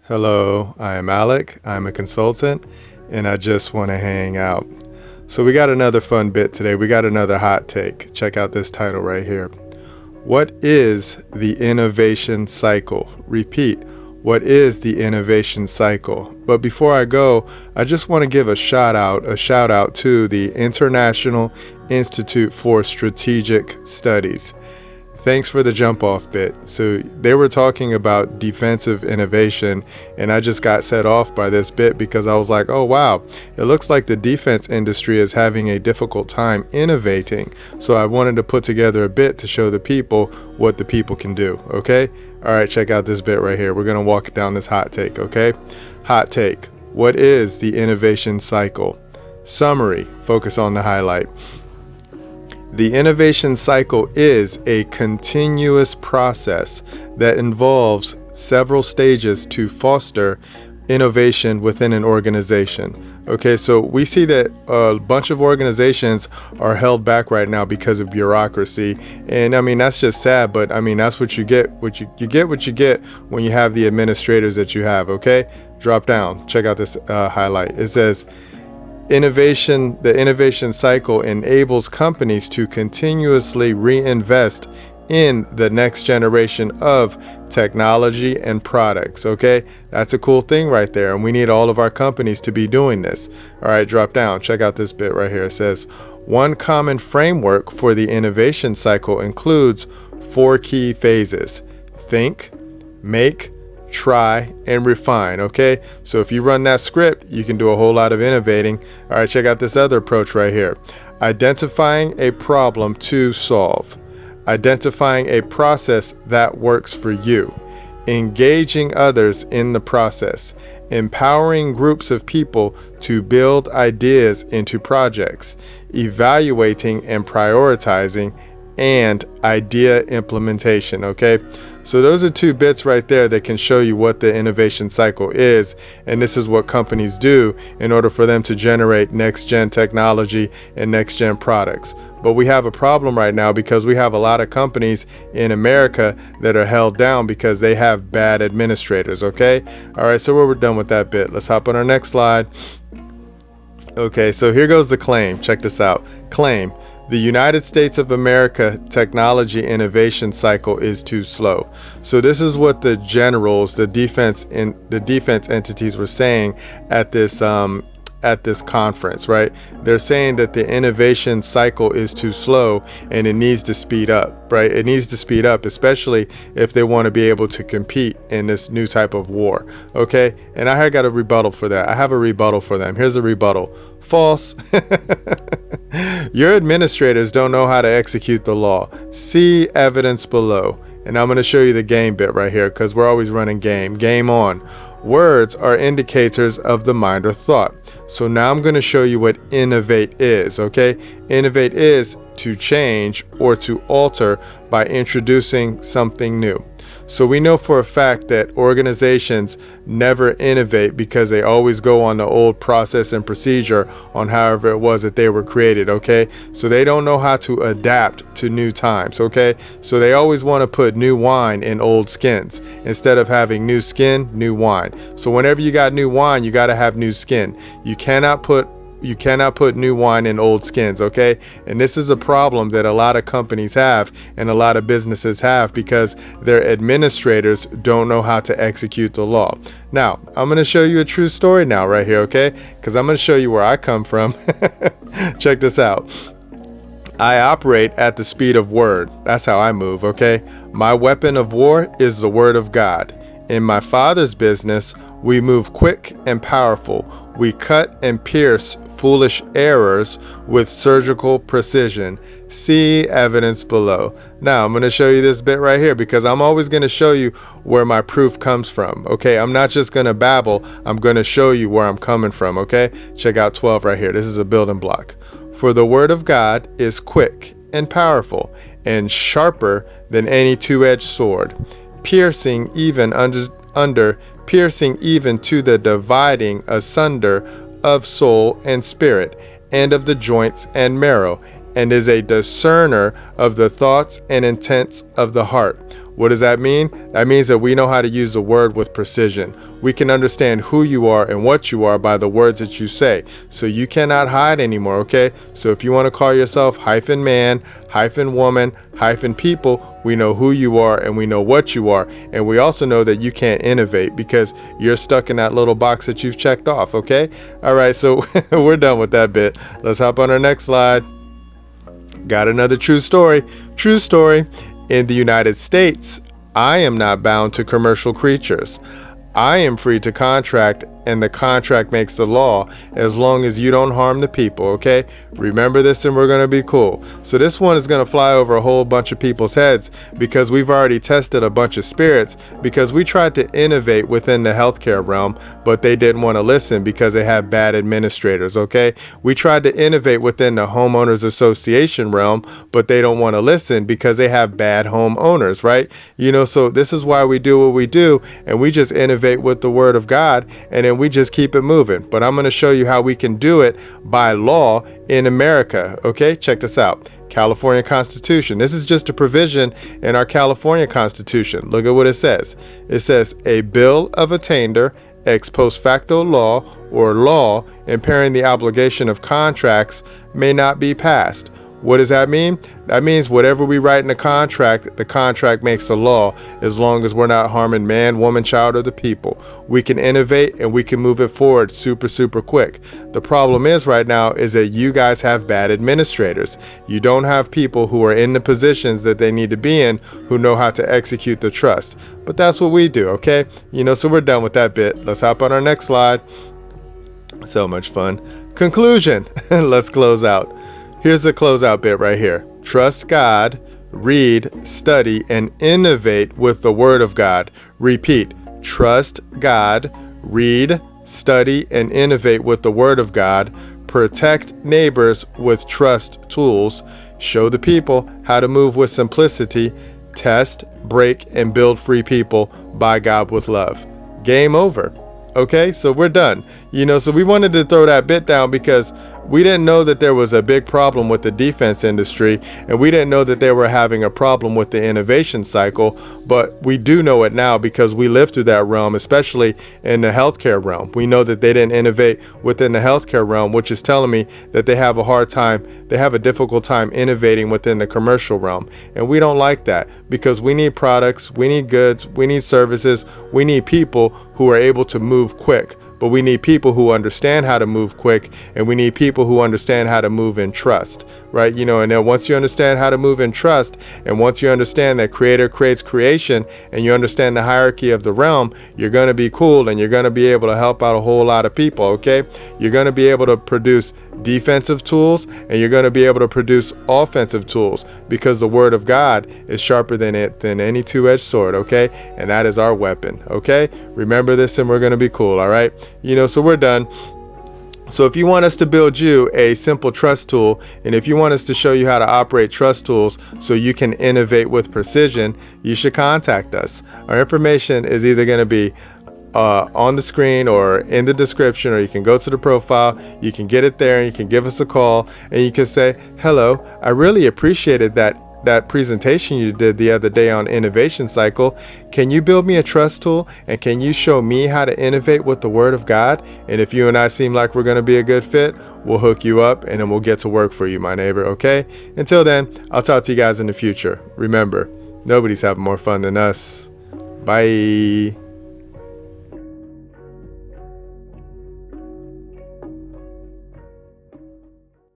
Hello, I am Alec. I'm a consultant and I just want to hang out. So, we got another fun bit today. We got another hot take. Check out this title right here. What is the innovation cycle? Repeat, what is the innovation cycle? But before I go, I just want to give a shout out to the International Institute for Strategic Studies. Thanks for the jump off bit. So they were talking about defensive innovation, and I just got set off by this bit because I was like, oh wow, it looks like the defense industry is having a difficult time innovating. So I wanted to put together a bit to show the people what the people can do. Okay? All right, check out this bit right here. We're going to walk down this hot take. Okay? Hot take. What is the innovation cycle? Summary. Focus on the highlight. The innovation cycle is a continuous process that involves several stages to foster innovation within an organization. Okay, so we see that a bunch of organizations are held back right now because of bureaucracy. And I mean, that's just sad, but I mean, that's what you get. You get when you have the administrators that you have. Okay, drop down. Check out this highlight. It says, the innovation cycle enables companies to continuously reinvest in the next generation of technology and products. Okay, that's a cool thing right there, and we need all of our companies to be doing this. All right, drop down. Check out this bit right here. It says, one common framework for the innovation cycle includes 4 key phases: think, make, try, and refine. Okay, so if you run that script, you can do a whole lot of innovating. All right, check out this other approach right here. Identifying a problem to solve, identifying a process that works for you, engaging others in the process, empowering groups of people to build ideas into projects, evaluating and prioritizing, and idea implementation. Okay, so those are 2 bits right there that can show you what the innovation cycle is, and this is what companies do in order for them to generate next gen technology and next gen products. But we have a problem right now because we have a lot of companies in America that are held down because they have bad administrators. Okay, all right, so we're done with that bit. Let's hop on our next slide. Okay, so here goes the claim. Check this out. Claim: the United States of America technology innovation cycle is too slow. So this is what the generals, the defense entities were saying at this conference, right? They're saying that the innovation cycle is too slow and it needs to speed up, right? It needs to speed up, especially if they want to be able to compete in this new type of war. Okay, and I got a rebuttal for that. I have a rebuttal for them. Here's a rebuttal. False. Your administrators don't know how to execute the law. See evidence below. And I'm going to show you the game bit right here because we're always running game. Game on. Words are indicators of the mind or thought. So now I'm going to show you what innovate is. Okay, innovate is to change or to alter by introducing something new. So we know for a fact that organizations never innovate because they always go on the old process and procedure on however it was that they were created. Okay, so they don't know how to adapt to new times. Okay, so they always want to put new wine in old skins instead of having new skin, new wine. So whenever you got new wine, you got to have new skin. You cannot put new wine in old skins. Okay, and this is a problem that a lot of companies have and a lot of businesses have because their administrators don't know how to execute the law. Now I'm going to show you a true story now right here. Okay, because I'm going to show you where I come from. Check this out. I operate at the speed of word. That's how I move. Okay, my weapon of war is the word of God. In my Father's business, we move quick and powerful. We cut and pierce foolish errors with surgical precision. See evidence below. Now I'm going to show you this bit right here because I'm always going to show you where my proof comes from. Okay, I'm not just going to babble. I'm going to show you where I'm coming from. Okay, check out 12 right here. This is a building block. For the word of God is quick and powerful and sharper than any two-edged sword, piercing even piercing even to the dividing asunder of soul and spirit, and of the joints and marrow, and is a discerner of the thoughts and intents of the heart. What does that mean? That means that we know how to use the word with precision. We can understand who you are and what you are by the words that you say. So you cannot hide anymore, okay? So if you want to call yourself -man, -woman, -people, we know who you are and we know what you are. And we also know that you can't innovate because you're stuck in that little box that you've checked off, okay? All right, so we're done with that bit. Let's hop on our next slide. Got another true story. True story. In the United States, I am not bound to commercial creatures. I am free to contract, and the contract makes the law as long as you don't harm the people, okay? Remember this and we're going to be cool. So this one is going to fly over a whole bunch of people's heads because we've already tested a bunch of spirits because we tried to innovate within the healthcare realm, but they didn't want to listen because they had bad administrators, okay? We tried to innovate within the homeowners association realm, but they don't want to listen because they have bad homeowners, right? You know, so this is why we do what we do, and we just innovate with the word of God, and then we just keep it moving. But I'm going to show you how we can do it by law in America. Okay, check this out. California Constitution. This is just a provision in our California Constitution. Look at what it says. It says a bill of attainder ex post facto law or law impairing the obligation of contracts may not be passed. What does that mean? That means whatever we write in the contract makes the law as long as we're not harming man, woman, child, or the people. We can innovate and we can move it forward super quick. The problem is right now is that you guys have bad administrators. You don't have people who are in the positions that they need to be in who know how to execute the trust. But that's what we do, okay? You know, so we're done with that bit. Let's hop on our next slide. So much fun. Conclusion. Let's close out. Here's the closeout bit right here. Trust God, read, study, and innovate with the Word of God. Repeat. Trust God, read, study, and innovate with the Word of God. Protect neighbors with trust tools. Show the people how to move with simplicity. Test, break, and build free people by God with love. Game over. Okay, so we're done. You know, so we wanted to throw that bit down because we didn't know that there was a big problem with the defense industry, and we didn't know that they were having a problem with the innovation cycle, but we do know it now because we lived through that realm, especially in the healthcare realm. We know that they didn't innovate within the healthcare realm, which is telling me that they have a difficult time innovating within the commercial realm. And we don't like that because we need products, we need goods, we need services, we need people who are able to move quick. But we need people who understand how to move quick, and we need people who understand how to move in trust, right? You know, and then once you understand how to move in trust, and once you understand that creator creates creation, and you understand the hierarchy of the realm, you're going to be cool, and you're going to be able to help out a whole lot of people, okay? You're going to be able to produce defensive tools, and you're going to be able to produce offensive tools because the Word of God is sharper than any two-edged sword, okay? And that is our weapon, okay? Remember this, and we're going to be cool, all right? You know, so we're done. So if you want us to build you a simple trust tool, and if you want us to show you how to operate trust tools so you can innovate with precision, you should contact us. Our information is either going to be on the screen or in the description, or you can go to the profile, you can get it there, and you can give us a call, and you can say, hello, I really appreciated that presentation you did the other day on innovation cycle. Can you build me a trust tool, and can you show me how to innovate with the Word of God? And if you and I seem like we're going to be a good fit, we'll hook you up and then we'll get to work for you, my neighbor, okay? Until then, I'll talk to you guys in the future. Remember, nobody's having more fun than us. Bye.